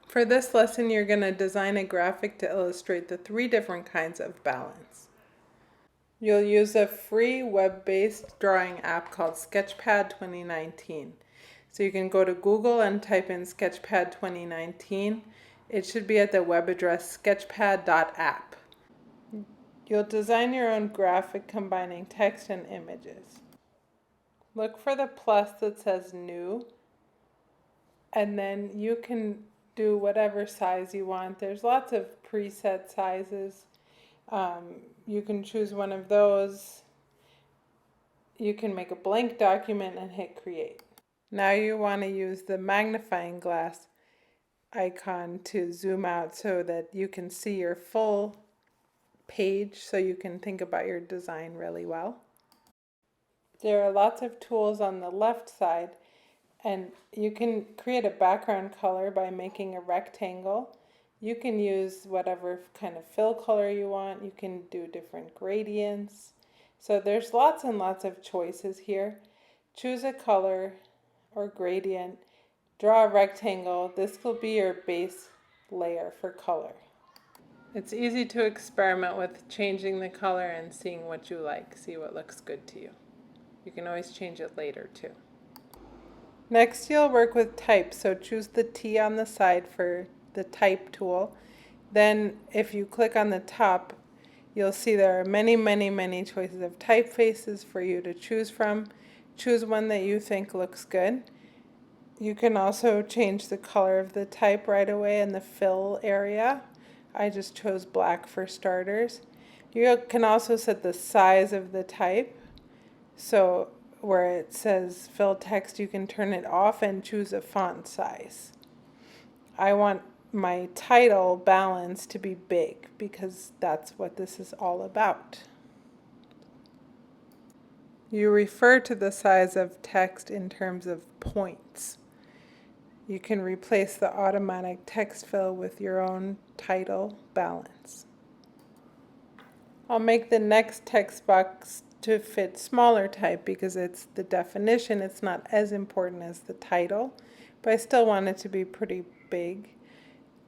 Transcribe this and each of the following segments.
For this lesson, you're going to design a graphic to illustrate the 3 different kinds of balance. You'll use a free web-based drawing app called Sketchpad 2019. So you can go to Google and type in Sketchpad 2019. It should be at the web address sketchpad.app. You'll design your own graphic combining text and images. Look for the plus that says New, and then you can do whatever size you want. There's lots of preset sizes. You can choose one of those. You can make a blank document and hit create. Now you want to use the magnifying glass icon to zoom out so that you can see your full page, so you can think about your design really well. There are lots of tools on the left side, and you can create a background color by making a rectangle. You can use whatever kind of fill color you want. You can do different gradients. So there's lots and lots of choices here. Choose a color or gradient, draw a rectangle. This will be your base layer for color. It's easy to experiment with changing the color and seeing what you like, see what looks good to you. You can always change it later too. Next, you'll work with type, so choose the T on the side for the type tool. Then if you click on the top, you'll see there are many choices of typefaces for you to choose from. Choose one that you think looks good. You can also change the color of the type right away in the fill area. I just chose black for starters. You can also set the size of the type. So where it says fill text, you can turn it off and choose a font size. I want my title balance to be big because that's what this is all about. You refer to the size of text in terms of points. You can replace the automatic text fill with your own title balance. I'll make the next text box to fit smaller type because it's the definition. It's not as important as the title, but I still want it to be pretty big.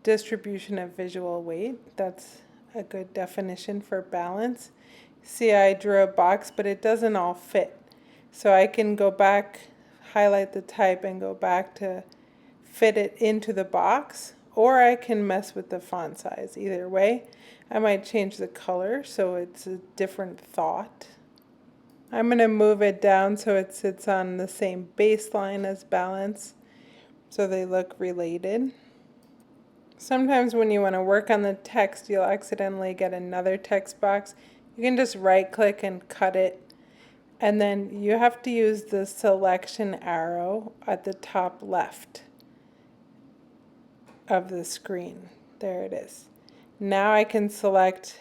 Distribution of visual weight, that's a good definition for balance. See, I drew a box, but it doesn't all fit. So I can go back, highlight the type, and go back to fit it into the box, or I can mess with the font size. Either way, I might change the color so it's a different thought. I'm going to move it down so it sits on the same baseline as balance, so they look related. Sometimes when you want to work on the text, you'll accidentally get another text box. You can just right click and cut it, and then you have to use the selection arrow at the top left of the screen. There it is. Now I can select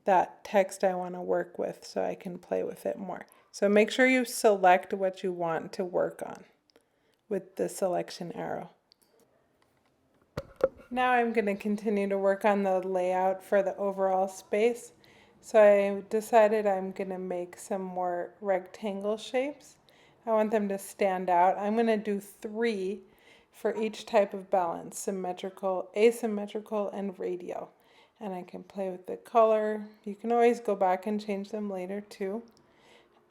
that text I want to work with so I can play with it more. So make sure you select what you want to work on with the selection arrow. Now I'm going to continue to work on the layout for the overall space. So I decided I'm going to make some more rectangle shapes. I want them to stand out. I'm going to do 3 for each type of balance: symmetrical, asymmetrical, and radial. And I can play with the color. You can always go back and change them later too.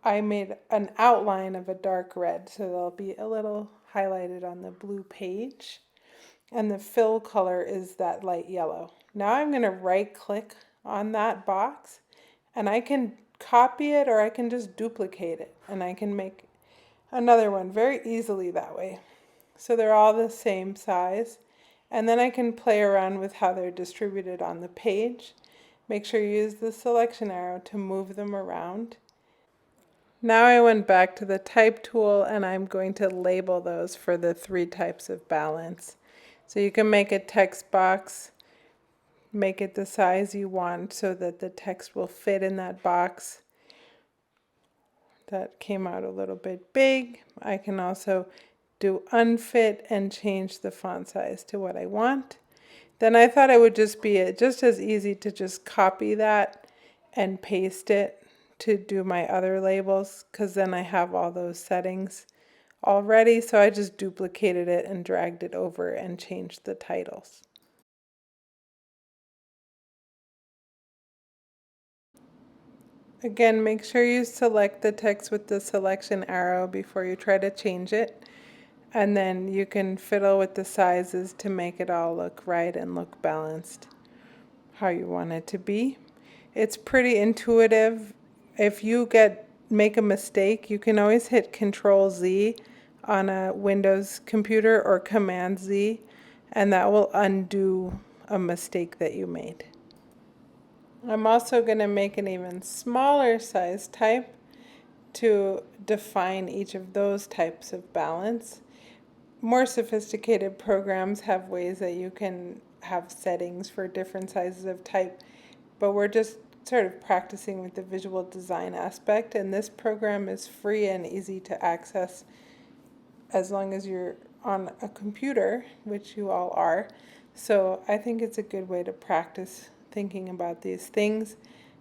I made an outline of a dark red, so they'll be a little highlighted on the blue page. And the fill color is that light yellow. Now I'm going to right click on that box, and I can copy it or I can just duplicate it, and I can make another one very easily that way. So they're all the same size. And then I can play around with how they're distributed on the page. Make sure you use the selection arrow to move them around. Now I went back to the type tool, and I'm going to label those for the 3 types of balance. So you can make a text box, make it the size you want so that the text will fit in that box. That came out a little bit big. I can also do unfit and change the font size to what I want. Then I thought it would just be just as easy to just copy that and paste it to do my other labels, because then I have all those settings already, so I just duplicated it and dragged it over and changed the titles. Again, make sure you select the text with the selection arrow before you try to change it. And then you can fiddle with the sizes to make it all look right and look balanced how you want it to be. It's pretty intuitive. If you make a mistake, you can always hit Control Z on a Windows computer or Command Z, and that will undo a mistake that you made. I'm also going to make an even smaller size type to define each of those types of balance. More sophisticated programs have ways that you can have settings for different sizes of type, but we're just sort of practicing with the visual design aspect, and this program is free and easy to access as long as you're on a computer, which you all are. So I think it's a good way to practice thinking about these things.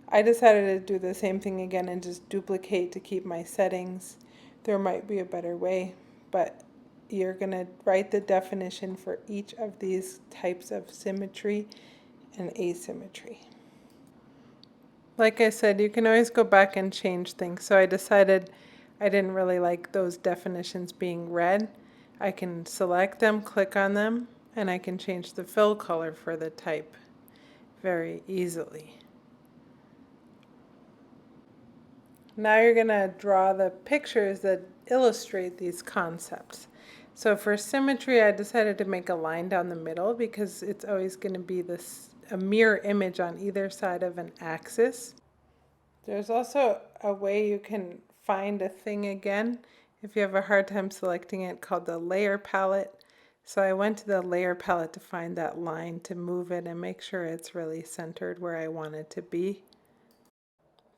I decided to do the same thing again and just duplicate to keep my settings. There might be a better way, but you're going to write the definition for each of these types of symmetry and asymmetry. Like I said, you can always go back and change things. So I decided I didn't really like those definitions being red. I can select them, click on them, and I can change the fill color for the type very easily. Now you're going to draw the pictures that illustrate these concepts. So for symmetry, I decided to make a line down the middle because it's always going to be a mirror image on either side of an axis. There's also a way you can find a thing again if you have a hard time selecting it, called the layer palette. So I went to the layer palette to find that line to move it and make sure it's really centered where I want it to be.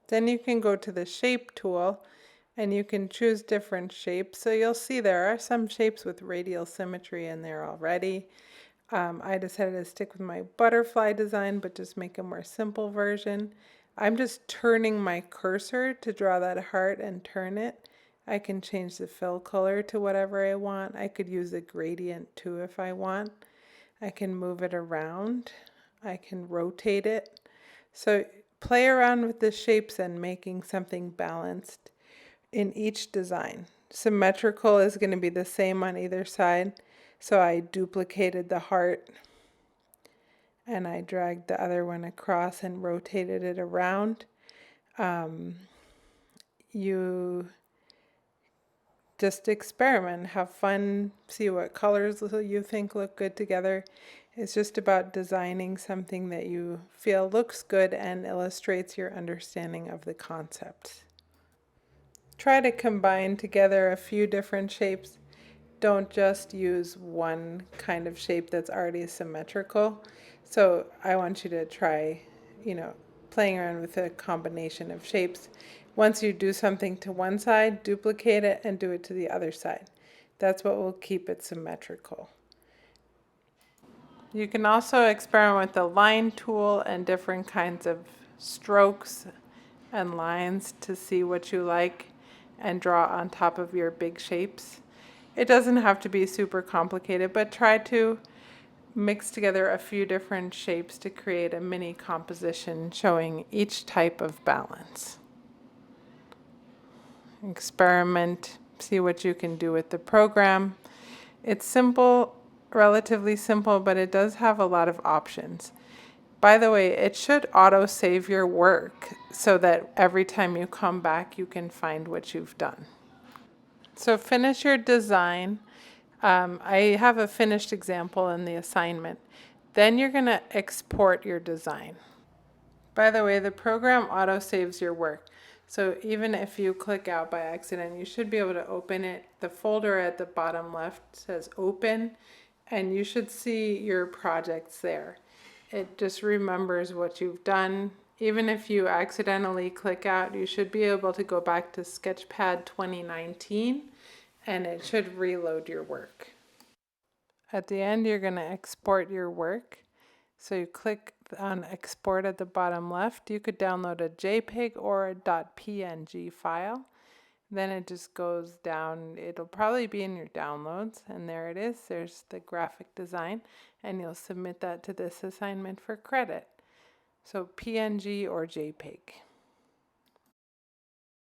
Then you can go to the shape tool and you can choose different shapes. So you'll see there are some shapes with radial symmetry in there already. I decided to stick with my butterfly design, but just make a more simple version. I'm just turning my cursor to draw that heart and turn it. I can change the fill color to whatever I want. I could use a gradient too if I want. I can move it around. I can rotate it. So play around with the shapes and making something balanced in each design. Symmetrical is going to be the same on either side. So I duplicated the heart and I dragged the other one across and rotated it around. You just experiment, have fun, see what colors you think look good together. It's just about designing something that you feel looks good and illustrates your understanding of the concept. Try to combine together a few different shapes. Don't just use one kind of shape that's already symmetrical. So I want you to try, playing around with a combination of shapes. Once you do something to one side, duplicate it and do it to the other side. That's what will keep it symmetrical. You can also experiment with the line tool and different kinds of strokes and lines to see what you like and draw on top of your big shapes. It doesn't have to be super complicated, but try to mix together a few different shapes to create a mini composition showing each type of balance. Experiment, see what you can do with the program. It's simple, relatively simple, but it does have a lot of options. By the way, it should auto-save your work so that every time you come back, you can find what you've done. So finish your design. I have a finished example in the assignment. Then you're going to export your design. By the way, the program auto-saves your work. So even if you click out by accident, you should be able to open it. The folder at the bottom left says open, and you should see your projects there. It just remembers what you've done. Even if you accidentally click out, you should be able to go back to Sketchpad 2019 and it should reload your work. At the end, you're going to export your work. So you click on export at the bottom left. You could download a JPEG or a .png file. Then it just goes down. It'll probably be in your downloads, and there it is. There's the graphic design, and you'll submit that to this assignment for credit. So PNG or JPEG.